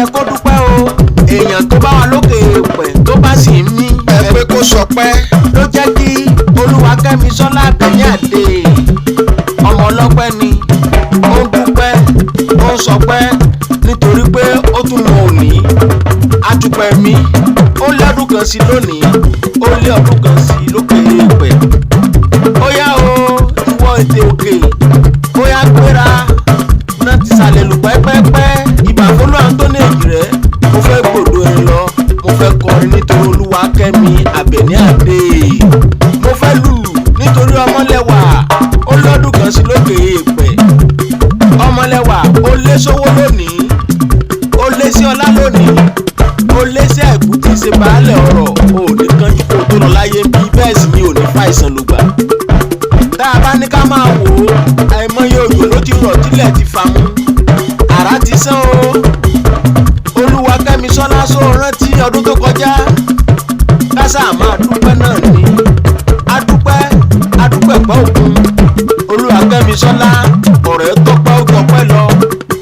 yẹ kó dúpẹ́ o èèyàn tó bá wà lókè èèpẹ̀ tó bá sì ń mí ẹ pé kó sọpẹ́. ló jẹ́ kí Olúwakẹ́misọ́lá Àbẹ̀ní Àdè ọmọ ọlọ́pẹ́ ni ó ń dúpẹ́ ó ń sọpẹ́ nítorí pé ó tún mọ òní àdúpẹ́ mi ó lọ́dún kan sí lónìí ó lé ọdún kan sí lókè èèpẹ̀ ó yá o ìwọ ètè òkè ó yá gbéra náà ti sàlẹ̀ lù pẹ́pẹ́pẹ́ ìbà fọlọ́ Anthony Èjìrẹ́ mo fẹ́ gbòdo ẹni lọ mo fẹ́ kọrin nítorí Olúwakẹ́mi Àbẹ̀ní Àdè mo fẹ́ lùlù nítorí ọmọlẹ́wà ó lọ́dún kan sí lókè èèpẹ̀ ọmọlẹ́wà ó lé sówó lónìí ó lé sí ọlá lónìí ó lé sí àìkú tí ń ṣe baálẹ̀ ọ̀rọ̀ ò ní kánjú kó tó lọ láyé bí bẹ́ẹ̀ sì ni ò ní fàìsàn ló gbà tá a bá ní ká máa wò ó àìmọye òjò ló ti rọ̀ tílẹ̀ ti fa mú àrá ti sán o Olúwakẹ́misọ́lá só rántí ọdún tó kọjá kásá máa dúpẹ́ náà ni adúpẹ́ pẹ́ òkun Olúwakẹ́misọ́lá ọ̀rẹ́ tọpẹ́ ó tọpẹ́ lọ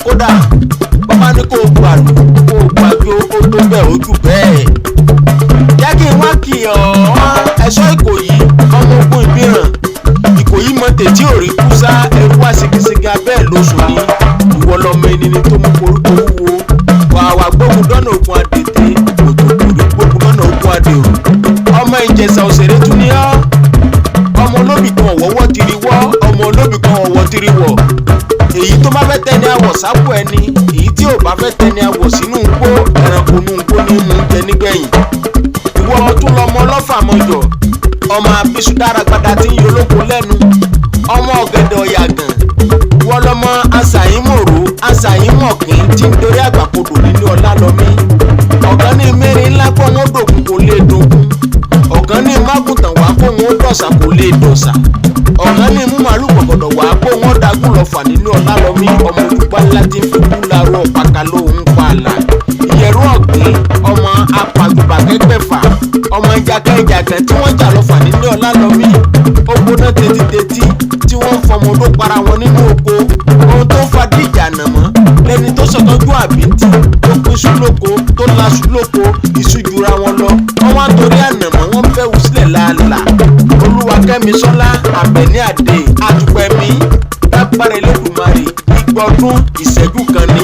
kódà bàbá ní kó o gbàlù kó o gbàjọ ó tó bẹ́ẹ̀ ojú bẹ́ẹ̀ jẹ́ kí n wá kí ẹ̀ṣọ́ Ìkòyí ọmọ ogun Ìbíràn Ìkòyí mọ tètè òrí kúsá ẹrú wá ségesège abẹ́ẹ̀ lóṣù ní ìwọ lọmọ ẹni tó mú koríko wúwo wàá gbógun dọ́nà ogun àdètè òtòkùnrin gbógun dọ́nà ogun àdèrò ọmọ Ìjẹ̀ṣà òṣèré tún ní ọ́ ọmọ olóbì kan ọ̀wọ́wọ́ tiri wọ́ ọmọ olóbì kan ọ̀wọ́ tiri wọ̀ èyí tó bá fẹ́ tẹni àwọ̀ sápò ẹni èyí tí ò bá fẹ́ tẹni àwọ̀ sínú igbó ẹranko inú igbó ní mú jẹ nígbẹ̀yìn ìwọ tún lọmọ ọlọ́fà mọ́jọ ọmọ abisu dáragbada tí ń yolóko lẹ́nu ọmọ ọ̀gẹ̀dẹ̀ ọ̀yàgàn ìwọ lọmọ asàyín mòró asàyín mọ̀kín tí ń dorí àgbàkodò nínú ọlá lọmí ọ̀gán ní mẹ́rin ńlá kó wọn dògùn kò lè dògùn ọ̀gán ní mágùntàn wá kó wọn dọ̀sà kò lè dọ̀sà ọ̀gán ní mú màálù gbọ̀gọ̀dọ̀ wá kó wọn dagún lọ fà nínú ọlá lọmí ọmọ olùgbà ńlá tí ń fi kú larú ọ̀pàkà lóhùn pa àlà ìyẹ̀rú ọ̀gbìn ọmọ apàgbà kẹ́gbẹ̀fà ọmọ ìjàkẹ́ tí wọ́n jà lọ fà nínú ọlá lọmí ó gbóná tètè tí wọ́n fọmọ odó para wọn nínú oko ohun tó ń fa díjà nàmọ́ lẹ́ni tó sọ̀tọ́jú àbíntì tó pín iṣu lóko tó laṣu lóko iṣu jura wọn lọ wọ́n wá torí ànàmọ́ wọ́n fẹ́ wù sílẹ̀ láàlà Olúwakẹ́misọ́lá Àbẹ̀ní Àdè àdúpẹ́ mi lágbára Elédùmarè ìgbọ̀dún ìṣẹ́jú kan ní